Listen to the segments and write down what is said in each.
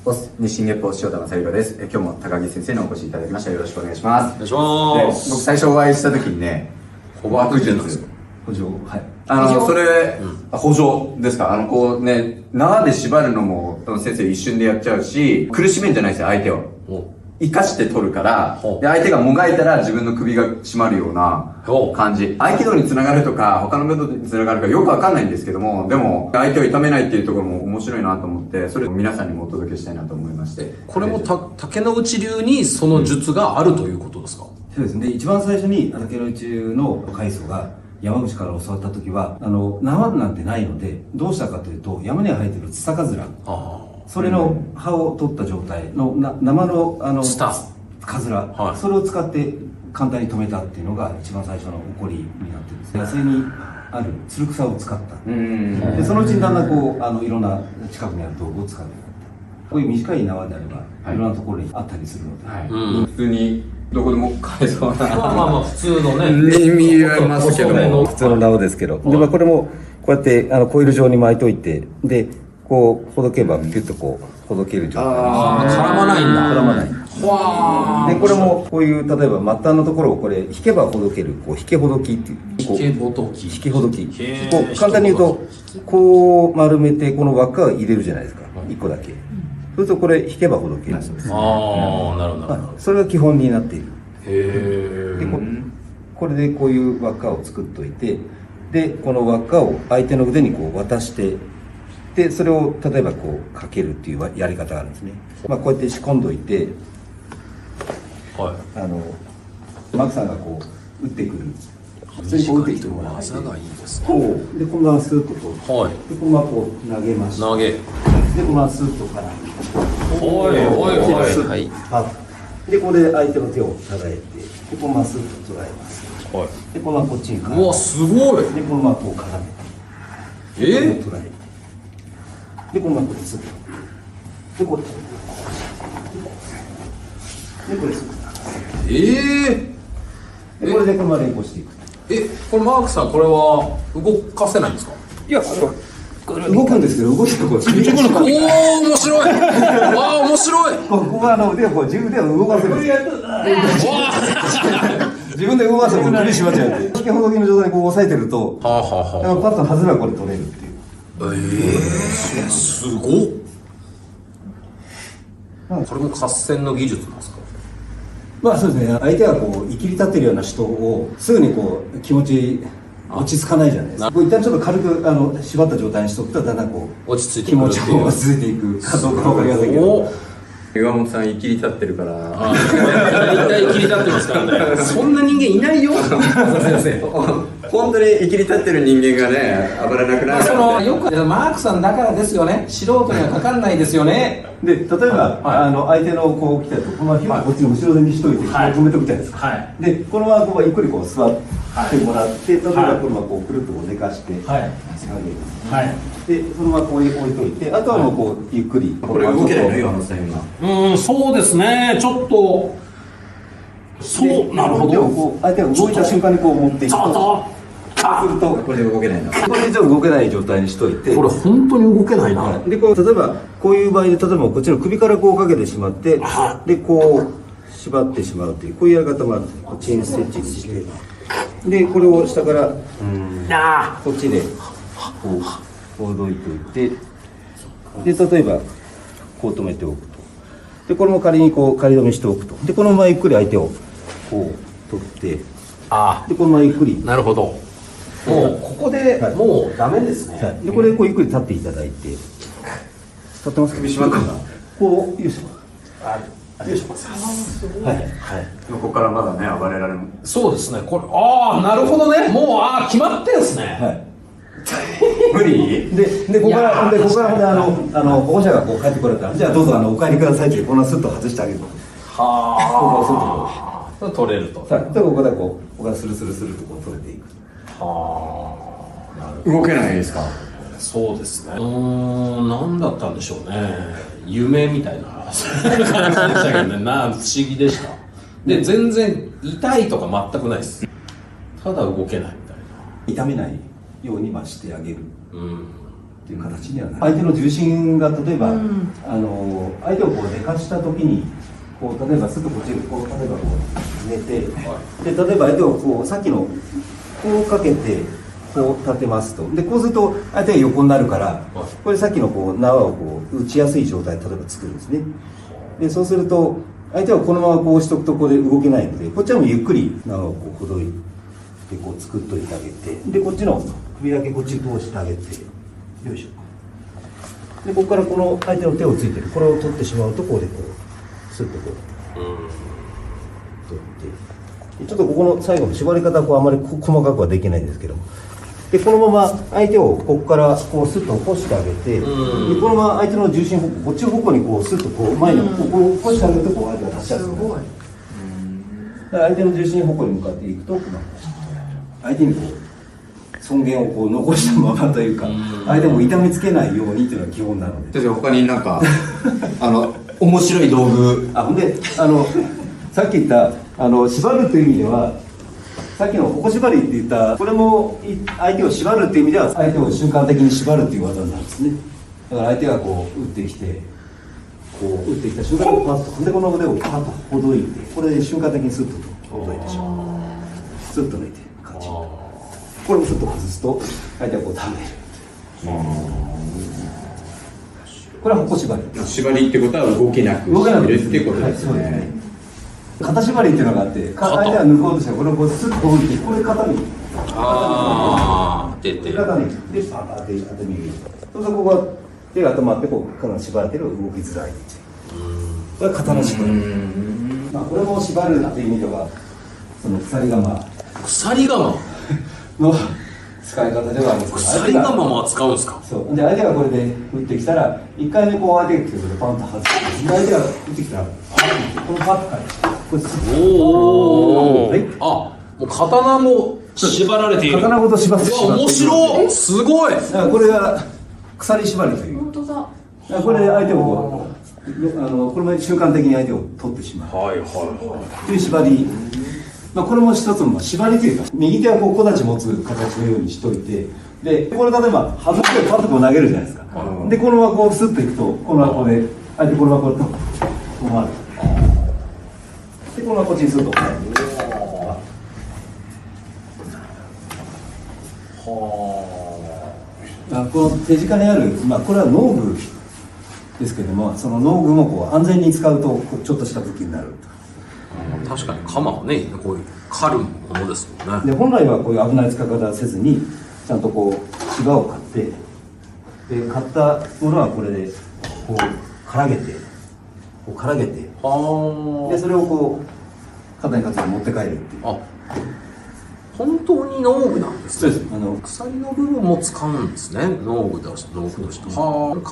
ボス日進月歩塩田正宏です。今日も高木先生にお越しいただきました。よろしくお願いします。お願いします。僕最初お会いした時にね、補助術、補助、はい。それ、補助ですか。こうね、縄で縛るのも先生一瞬でやっちゃうし、苦しめんじゃないですよ、相手を。生かして取るから、で、相手がもがいたら自分の首が締まるような感じ。合気道につながるとか、他の武道につながるかよくわかんないんですけども、でも、相手を痛めないっていうところも面白いなと思って、それを皆さんにもお届けしたいなと思いまして。これも竹之内流にその術があるということですか？そうですね。一番最初に竹之内流の開祖が山口から教わった時は、縄なんてないので、どうしたかというと、山に生えてるツタカズラ。それの葉を取った状態の生のスタカズラ、はい、それを使って簡単に止めたっていうのが一番最初の起こりになってるんです。野生にあるつる草を使った。でそのうちにだんだんこういろんな近くにある道具を使うようになった。こういう短い縄であれば、はい、いろんなところにあったりするので、はい、普通にどこでも買えそうなまあ普通のね見えますけども普通の縄ですけど、でこれもこうやってコイル状に巻いといて、でこうほどけばピュッとこうほどける状態。絡まないんだ。絡まない。でこれもこういう例えば末端のところをこれ引けばほどける、こう引けほどきっていう。引けほどき。引けほどき。こう簡単に言うとこう丸めてこの輪っかを入れるじゃないですか。一個だけ。そうするとこれ引けばほどける。なるほど。それが基本になっている。でこれでこういう輪っかを作っといて、でこの輪っかを相手の腕にこう渡して。でそれを例えばこうかけるっていうやり方があるんですね。こうやって仕込んどいて、はい、マークさんがこう打ってくる、普通にこう打ってきてもらって、技がいいですね。こうでこのままスーッとこう、はい、でこのままこう投げました。でこのままスーッとからはいでこれで相手の手を叩いて、でこのままスーッと捉えます。はい、でこのままこっちに絡めて、うわすごい。でこのままこう絡めて、捉えて。で、このままこれすぐ。で、これ。で、これすぐ。で、これでこのまま連行していく。これマークさん、これは動かせないんですか？いや、動くんですけど、動きがこう、首が面白い。面白い。ここが腕をこう、自分で動かせる。自分で動かせると首締まっちゃうって。引きほどきの状態でこう押さえてると、パッと外ればこれ取れるっていう。すごっ。これも合戦の技術なんですか？まあそうですね。相手がこう生きり立ってるような人をすぐにこう気持ち落ち着かないじゃないですか。一旦ちょっと軽く縛った状態にしておくとだんだんこう落ち着いて気持ちが落ち着いていくかどうかわかりませんけど。岩本さん生きり立ってるから。大体生きり立ってますからね。そんな人間いないよ。先生。本当に生きり立ってる人間がね、危なくなるからね。よくマークさんだからですよね。素人にはかかんないですよね。で、例えば、相手のこう来たと、このままこっちの後ろ手にしといて、止めとくじゃないですか。で、このままこうゆっくりこう座ってもらって、例えばこのままこうくるっとこう寝かして、で、そのままこう置いといて、あとはもうこうゆっくり。これ動けないのよ、今。そうですね。ちょっと。そう、なるほど。相手が動いた瞬間にこう持っていくと。するとこれで動けないな。これで動けない状態にしといて、これ本当に動けないな。でこう例えばこういう場合で例えばこっちの首からこうかけてしまって、でこう縛ってしまうというこういうやり方もあるんです。チェーンステッチにして、でこれを下からこっちでこうほどいといて、で例えばこう止めておくと、でこれも仮にこう仮止めしておくと、でこのままゆっくり相手をこう取って、でこのままゆっくり。なるほど。もうここでもうダメですね。でこれこうゆっくり立っていただいて、立ってますか？首絞まってんだ。こうよいしょ。よいしょ。はい。ここからまだね暴れられる。そうですね。これなるほどね。もう決まってんですね。はい。無理？でここから保護者がこう帰ってこられたら、じゃあどうぞお帰りくださいってこんなスッと外してあげる。ここをスッと取れると。さあここでここがスルスルスルとこう取れていく。動けないですか？そうですね。何だったんでしょうね。夢みたいな感じでしたけどね。不思議でした。で全然痛いとか全くないです。ただ動けないみたいな。痛めないようにしてあげる。っていう形にはなる。相手の重心が例えば、相手をこう寝かした時にこう例えばすぐこっちにこう例えばこう寝て、で例えば相手をこうさっきのこうかけてこう立てますと、でこうすると相手が横になるから、これさっきのこう縄をこう打ちやすい状態例えば作るんですね。でそうすると相手はこのままこうしとくとここで動けないので、こっちはもうゆっくり縄をこうほどいてこう作っといてあげて、でこっちの首だけこっち通してあげて、よいしょ。でここからこの相手の手をついてるこれを取ってしまうとこうでこうスッとこう取って、ちょっとここの最後の縛り方はこうあまり細かくはできないんですけども、でこのまま相手をここからこうスッと起こしてあげて、でこのまま相手の重心方向こっち方向にこうスッとこう前にここを起こしてあげるとこう相手が立ちやすくなる。だから相手の重心方向に向かっていくと、相手にこう尊厳をこう残したままというか、相手も痛めつけないようにっていうのが基本なので。先生他になんか面白い道具。ほんでさっき言った縛るという意味では、さっきの矛縛りって言ったこれも相手を縛るっていう意味では相手を瞬間的に縛るっていう技になるんですね。だから相手がこう打ってきてこう打ってきた瞬間にパッとでこの腕をパッとほどいて、これで瞬間的にスッとほどいてしまう。スッと抜いて感じ。これもスッと外すと相手はこう倒れる。これは矛縛り。縛りってことは動けなくしてるってことですね。はい、そうですね。肩縛りっていうのがあって、相手は抜こうとしてこれをこうスッと置いて、これ肩に出て肩にでパーッて当て右。そうするとここが手が止まってこう肩が縛られてる動きづらい。これは肩の縛り。これも縛るっていう意味ではその鎖鎌の使い方ではあるんですけど、鎖鎌も使うんですか？そうで相手がこれで打ってきたら1回目こう相手が来てくれてパンと外して、相手が打ってきたらこのパッと返してこれすおお、はい、もう刀も縛られている。刀ごと縛ってしまって面白い、すごい。だからこれが鎖縛りという。本当だ。だからこれで相手をこうこれも瞬間的に相手を取ってしまうはいはいはという縛り。これも一つの縛りというか、右手はこう小太刀持つ形のようにしといて、でこれ例えば外してパッとこう投げるじゃないですか。でこのままこうスッといくとこのままこうで相手このままこうとこう回る。でこのままこっちにスッとこの手近にある、これは農具ですけども、その農具もこう安全に使うとこうちょっとした武器になる。確かに鎌はね、こういう狩るものですもんね。で本来はこういう危ない使い方はせずにちゃんとこう芝を買って、で買ったものはこれでこうからげてでそれをこう肩に担いで持って帰るっていう。本当に農具なんですね。そうです。鎖の部分も使うんですね、農具として。カ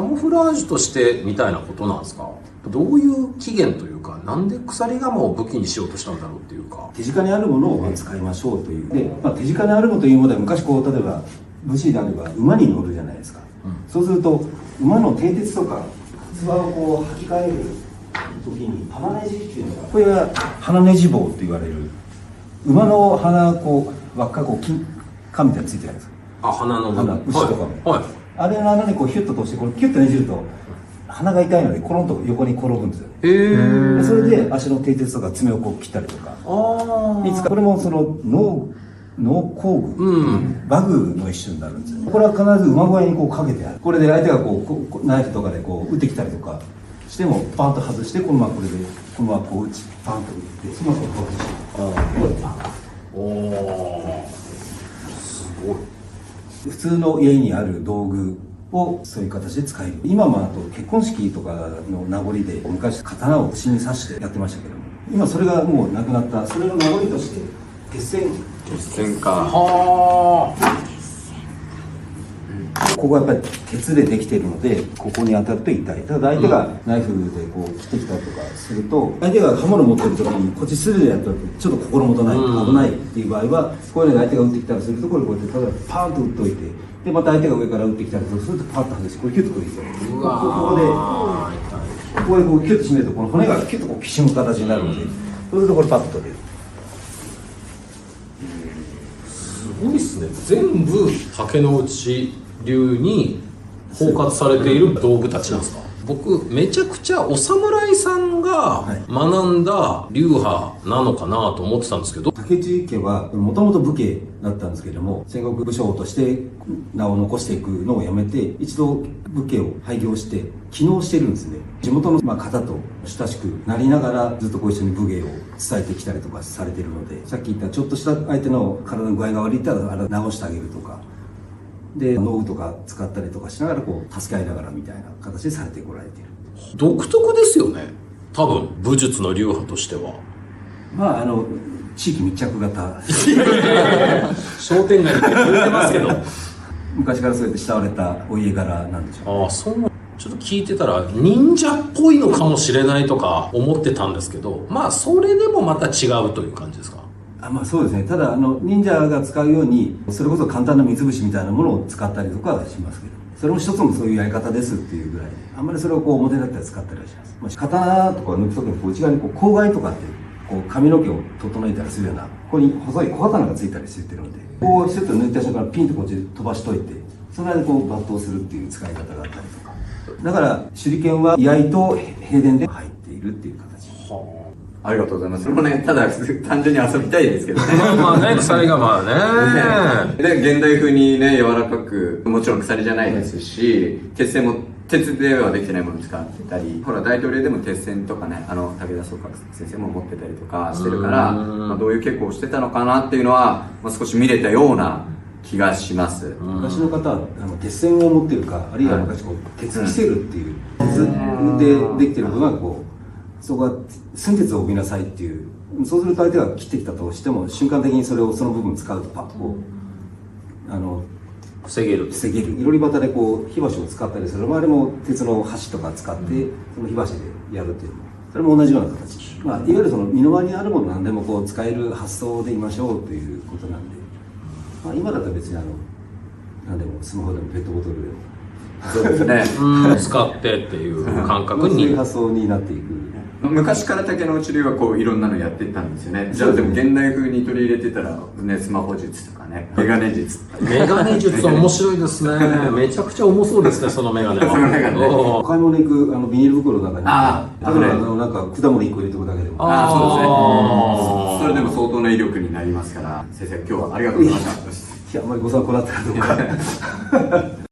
モフラージュとしてみたいなことなんですか？どういう起源というか、なんで鎖鎌を武器にしようとしたんだろうっていうか。手近にあるものを使いましょうという。で、手近にあるものというものは昔こう例えば武士であれば馬に乗るじゃないですか。そうすると馬の蹄鉄とか器をこう履き替える時に鼻ネジっていうのが、これが鼻ネジ棒って言われる。馬の鼻こう輪っかこう金みたいについてるんです。鼻の部分。牛とかも。はい。あれの穴にこうヒュッと通してこれキュッとねじると鼻が痛いのでコロンと横に転ぶんですよ。でそれで足の蹄鉄とか爪をこう切ったりとか。これもその農工具、バグの一種になるんですよ。これは必ず馬小屋にこうかけてある。これで相手がこうナイフとかでこう撃ってきたりとかしてもパンと外してこのままこれでこのままこう打ちパンと打ってそのままこうして。すごい。普通の家にある道具をそういう形で使える。今もあと結婚式とかの名残で昔刀を串に刺してやってましたけども、今それがもうなくなった。それの名残として鉄線か。ここはやっぱり鉄でできているのでここに当たると痛い。ただ相手がナイフでこう切ってきたりとかすると、相手が刃物持ってる時にこっち素手でやったらちょっと心もとない、危ないっていう場合はこういうので相手が撃ってきたりするとこれこうやってただパーンと撃っといて、でまた相手が上から撃ってきたりするとパッと外してこれキュッとこうですよ。ここでこうキュッと締めるとこの骨がキュッとこうきしむ形になるので、そうするとこれパッと取れる。すごいっすね。全部竹之内流に包括されている道具たちなんですか？僕めちゃくちゃお侍さんが学んだ流派なのかなと思ってたんですけど、竹内家はもともと武家だったんですけれども、戦国武将として名を残していくのをやめて、一度武家を廃業して帰農してるんですね。地元の方と親しくなりながらずっと一緒に武芸を伝えてきたりとかされてるので、さっき言ったちょっとした相手の体の具合が悪いったら直してあげるとかで、農具とか使ったりとかしながら助け合いながらみたいな形でされてこられている。独特ですよね、多分武術の流派としては。地域密着型商店街に言ってますけど昔からそうやって慕われたお家柄なんでしょう。ああ、そう。ちょっと聞いてたら忍者っぽいのかもしれないとか思ってたんですけど、それでもまた違うという感じですか？そうですね。ただ忍者が使うようにそれこそ簡単な三つ星みたいなものを使ったりとかはしますけど、それも一つもそういうやり方ですっていうぐらいで、あんまりそれを表だったり使ったりはします。刀とか抜く時に内側に笄とかって髪の毛を整えたりするような、ここに細い小刀がついたりしてるので、シュッと抜いた瞬間ピンとこっち飛ばしといて、その間に抜刀するっていう使い方があったりとか、だから手裏剣は居合と平電で入っているっていう形。ありがとうございます。それもね、ただ単純に遊びたいですけどね。鎖がね。で、現代風にね、柔らかく、もちろん鎖じゃないですし、鉄線も、鉄ではできてないものを使ってたり、ほら、大統領でも鉄線とかね、武田総監先生も持ってたりとかしてるから、どういう稽古をしてたのかなっていうのは、少し見れたような気がします。昔の方は鉄線を持ってるか、あるいは昔鉄キセルっていう、鉄でできてるのがそこは寸鉄を帯びなさいっていう、そうすると相手が切ってきたとしても瞬間的にその部分を使うとパッと防げる。いろり旗で火箸を使ったりする、あれも鉄の箸とか使ってその火箸でやるっていうのも、それも同じような形、いわゆる身の回りにあるもの何でも使える発想でいましょうということなんで、今だったら別に何でもスマホでもペットボトルでもそうですね。使ってっていう感覚そういうに。発想になっていく。昔から竹之内流はいろんなのやってたんですよね。じゃあでも現代風に取り入れてたらね、スマホ術とかね、メガネ術とかね。メガネ術面白いですね。めちゃくちゃ重そうですね、そのメガネは。そのメガネお買い物行くビニール袋の中にあだからなんか果物1個入れておくだけでもそうですね。それでも相当な威力になりますから、先生今日はありがとうございました。あんまりご参考になったかどうか